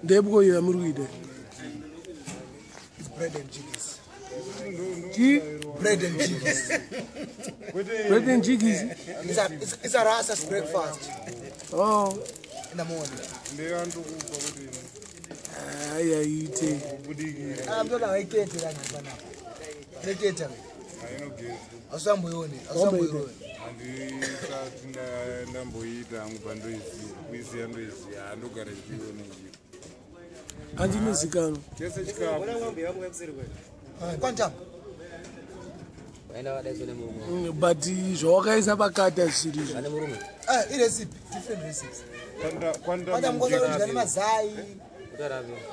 Debgo you amruide. It's bread and chickens. Bread and jiggies. Bread and jiggies. It's a Rasa's breakfast. Oh. In the morning. I eat it. I'm not going to take it. Asamboyoni. Andinozikano. Quantum? But zvawakaisa pakati series. Different recipes. Quantum goes on to Mazai,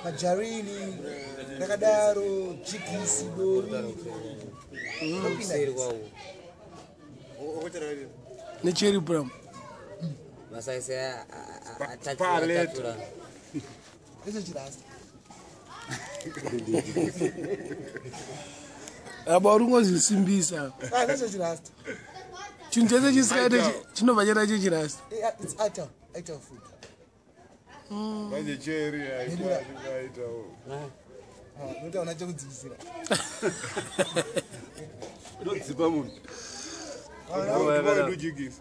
Majarini, Nakadaro, Chickens, The cherry brum. Masai say This is last. Abarungo zisimbisa. This is last. Chinchese chiskaide chinovachera chichirasi. It's utter food. The cherry, I Don't have to do this. don't see Bamun. What do jiggies?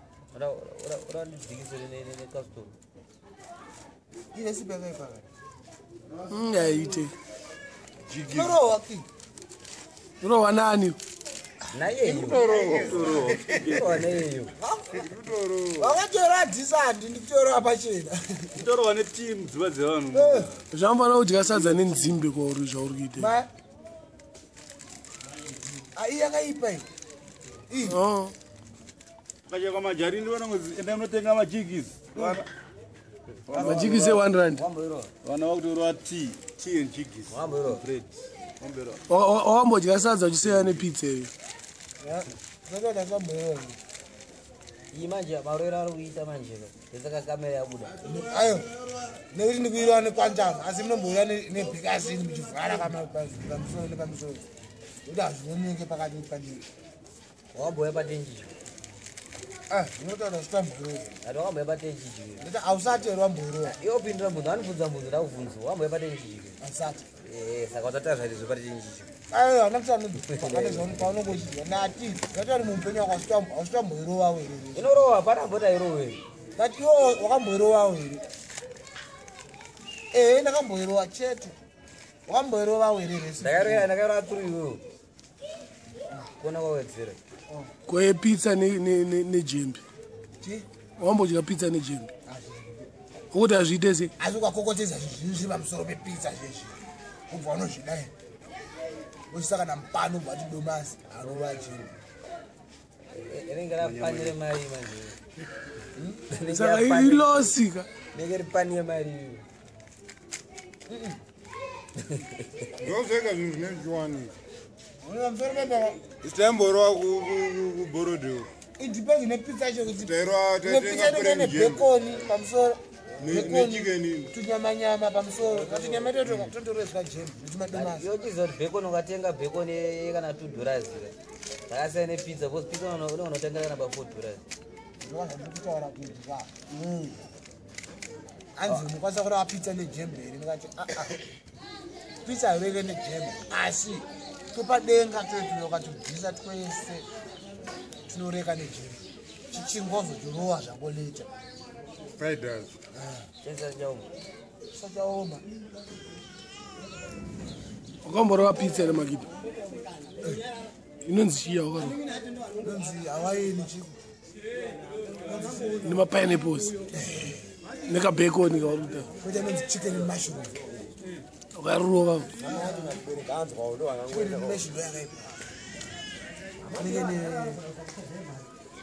Yes, it's better. I eat it. Jiggies. No, Ro wanani? Na yeye. Wakatora disandi nditoro apachena. Ndoro wane team dzivaze vanhu. Zvamfana kudya sadza nenzimbe kwauri zvauri kuita. Ma. Ai yakaipa iyi. Oh. Kaje kwa majari ndivona enda unotenga majiggies. Majiggies e R1. Vana vakutorwa tea and jiggies. Bread. Wambodya sadza uchiseya nepizza iyo. Ndoda kamboyo. Imanje marwera ari kuita manje. Ndisaka kamera yabuda. Ayo. Nekuti ndikuira nequantum asi munomboya nebhikasi muchivhara kamusoro. Ndoda zvinonenge pakati pandiri. Wamboya patenji. Unotaura zvitamboyo. Ati wamboya patenji. Ndoti ausateerwa mboyo. Iyo pindura munhu anobvunza munhu ndakubvunza wamboya patenji. Ausati. Saka watataura zvati zvopatenji. Ayo anakuti paunongochidya nati ngatori muupenyu wako ausitamboirovawo here. Inorowa pana mbota irowe. Ngati iwo wakamboirovawo here. Ndakamboirova chete. Wakamboirovawo here resi. Ndakairova turi iwewo. Kuona kwawedzera. Kwe pizza nejembe. Wambodya pizza nejembe. Ukuti azviite sei? Asi ukakokotedza zvizhinji pamusoro pepizza zvezvi. Kubva unozvidai. Uchisaka nampano bati domasi arova jembe. Inenge rapanire mari manje. Saka ilosika. Inenge ripanire mari. Ndozvega zvinhu zvinezviwani. Unomferemba. Isitamborwa kuborodo. It depends nepizza yacho kuti. Tairwa Nepizza ine bacon pamusoro. Chicken. Tunyama pamusoro. Kuti nyama yacho totorezwa jembe. Ndimadomasi. Yochizo bacon ukatenga bacon kana $2. Takasiyana nepizza because pizza unotenga kana $4. Ndokutaura kuti anzi mukwanisa kurava pizza nejembe here ndikati pizza haireke nejembe asi topadenga totuyoka tobvisa twese tinoreka nejembe chichingozo chorova zvangoleta $5. sachaoma Wakamborova pizza nemakita. Inonzi chia wakarova. nonzi hawaini chiku Nemapineapples. Nekabacon kauri kuita. kwete nonzi chicken and mushroom Wakarova. chicken and mushroom yakaipa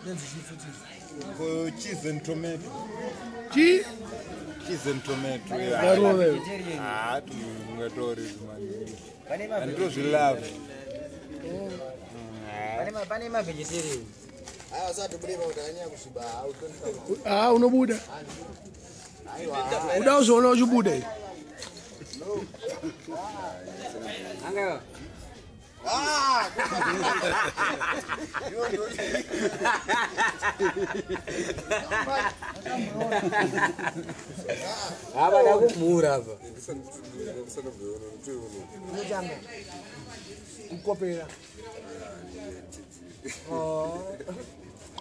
nonzi chifuti Cheese and tomato. Chi? Cheese and tomato. Wakarova. Tungatori man. And those we love. Pane ma vegetarian. aya usati budeva utanyanya kusviba Unobuda. Uda uzviona uchibuda. Anga Abada kumura hapa. Mutanga. Ukopera.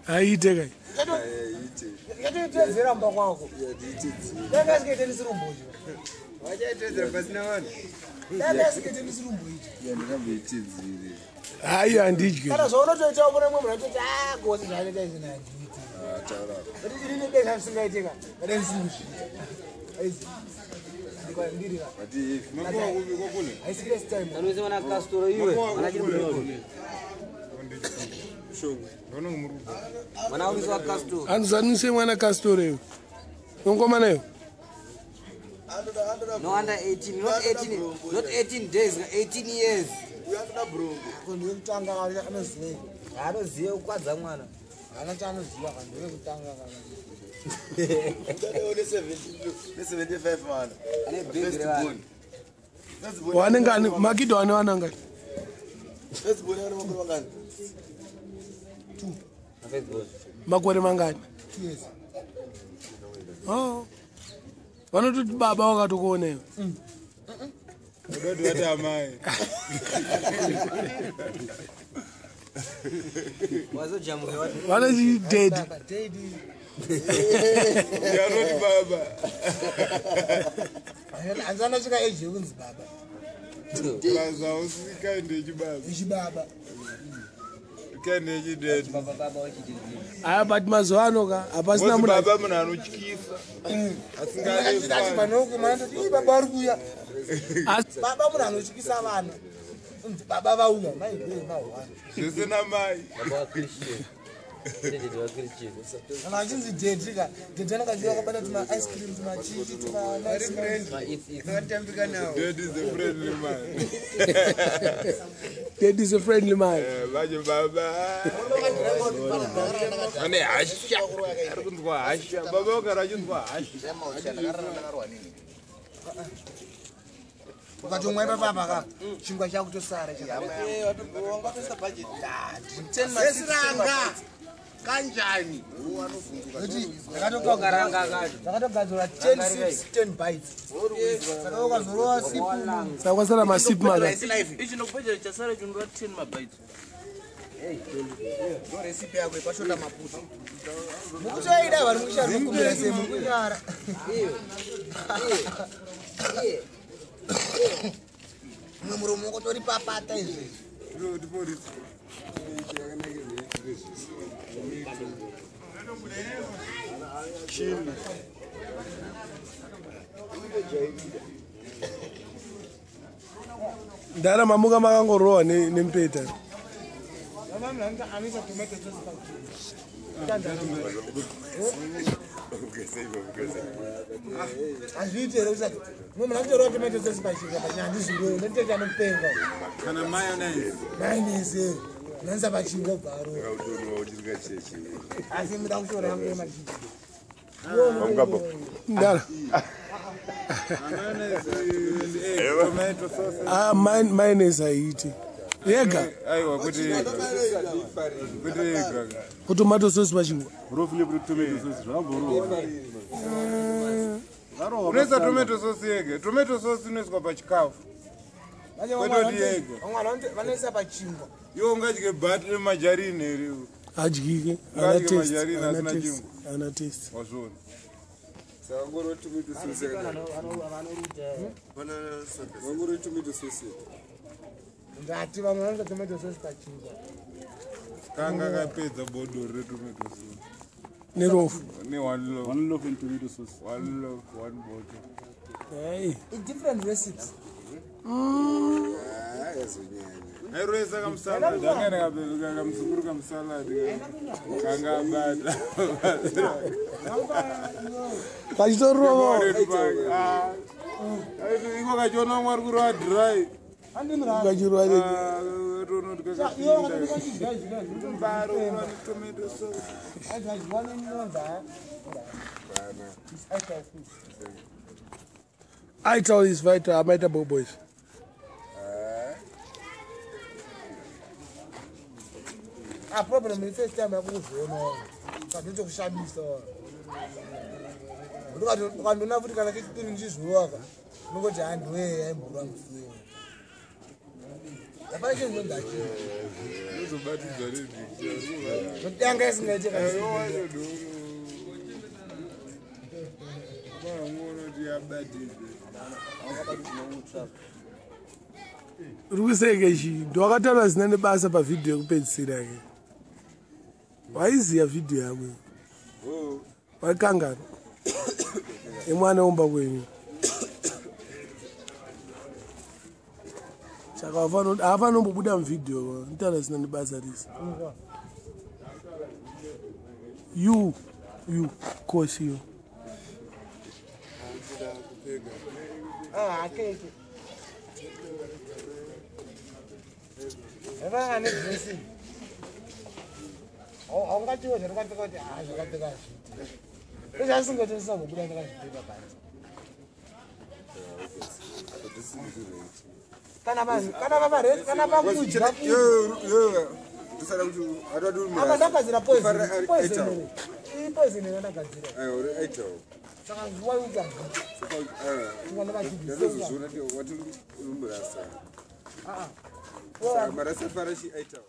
Aite kai. Yatitedzera mba kwako. Ndakasikete nisirumboje. Wachatedzera pasina vanhu. Ndakasikete nisirumboje. Ndakambitidzire. Hayi handidyi. Kana zvonotoita umwe nemwe munhu atoti gozi zvanoita izvi handiti. Taura. Kuti iri nebesa risingaitika. Kada ndisinozviita. Ndiri Ati Makuwa kubi kokune. haisi first time. Anozi wana kastoro iwe. Mana chiri mudoko. shongo. Ndona ngumurudo. Mana uri wa kastoro. Anzanise mwana Castore. Ngoma nayo. No under 18, not 18 days, 18 years. Uyatoda bro. Ndiye kutanga kali anoziva. Anoziva ukwadza mwana. Hana chaanoziva kana ndiye kutanga kali. Ndade 75 man. Ane big rewa. Wanengani Makido wana ngani? Let's go down makuru mangani. Facebook. Makore mangani? Yes. Oh. Vanototi baba wakatokuonewa. Ndodi wati amai. Wazo jamu hewa. Vanoti dead. Daddy. Yanoti baba. Anzana chika age yokunzi baba. Baza usikaende chibaba. Ichibaba. Kaende chidedi. Baba wachididi. Aya but mazuano ka apasina Munhu munhu. baba munhu anotyisa. Asingati panoku manoti baba ari kuya. Asi Baba munhu anotyisa vanhu. Baba vauya mai be mahwa. Zvese namai. Baba wa Christian. Ndidi wa Christian. Kana achinzi dedrika. Dedrika kajuya kabata tuma ice cream tuma chichi tuma nice friends. Ngatambika nawo. Dead is a friendly man. dead is a friendly man. Vaje baba. Ane hasha. Ari kunzwa hasha. Baba wakara achinzwa hasha. Ukatomwa baba ka. Chingwa chakutosara chaka. Kanjani? Karanga kacho. Takatogadzira 10 sips 10 bites. Saka ukazorova sipu. Sakwasara masipu maka. Ichi nokupedzera chasara chindora 10 mabites. Ndo recipe yako ipashota maputo. Mukutoida vari mukushara mukumbira semukunyara. Mwe muromo ukotori papata izvi. Chini. Ndara mamuka makangorowa nempeta. Mama mnanga amisa tomato sauce pa. Azviite here kusati. Mwe mnanjoro tomato sauce pa chika panyandi zviro ndotoita nopenga. Kana mayonnaise. Mayonnaise. Nanza pa chingo baro. Ngautonwa uchirika cheche. Asi muda kushora yangu yemachi. Ndara. Mayonnaise and egg. Tomato sauce. Ah mayonnaise haiti. Yega. Aiwa kuti ega. Kuti ega. Kutomato sauce pachingwa. Roughly tomato sauce zvamborowa. Unoisa tomato sauce yega. Tomato sauce inoiswa pachikafu. Kwetoti yega. Vanoisa pa chingwa. Iwo ungadye bhati remajarini here. Adyike. Ungadye majarini asina chingwa. Ana taste. Wazvona. Saka ngoro tomato sauce yakadaro. Ngoro tomato sauce. Ndati vamwe vanoita tomato sauce pa chingwa. Kanga kapedza bodoro retomato sauce. Nerofu. Ne one loaf. One loaf and tomato sauce. One loaf, one bottle. Hey. It's different recipes. Airoesa kamusalad. Angene kapedza kamusukuru kamusalad. Kanga abata. Pachitorowo. Iko kachiona mwari kurova dry. Kachirwa ne. Tonoti kakapinda. Mbaro una tomato sauce. I tell this fighter, I might have boys. problem ni first time yakuzviona saka kushabisa ukandona futi kana kechipiri ndichizviwaka unongoti handwe aimbura musuwo yapana chinhu ndachi Uzobatidza nezvikira. zotanga isingaite kana uri kuseke chi ndowakataura zina nebasa pavhidhiyo yekupedzisira ke waiziya vhidhiyo yako waikangana emwana omba kwenyu saka haafanombobuda muvhidhiyo ntaura zina nebasa risi you koshiyo akeke evanga nedressing haungatiwo zvirikapfeka kuti zvakapfeka zviti ezvasingoti ndisambobuda ndakazvipfeka panzi kana pakudya apa ndagadzira poison yandagadzira saka waiuta Marasa farashi aita.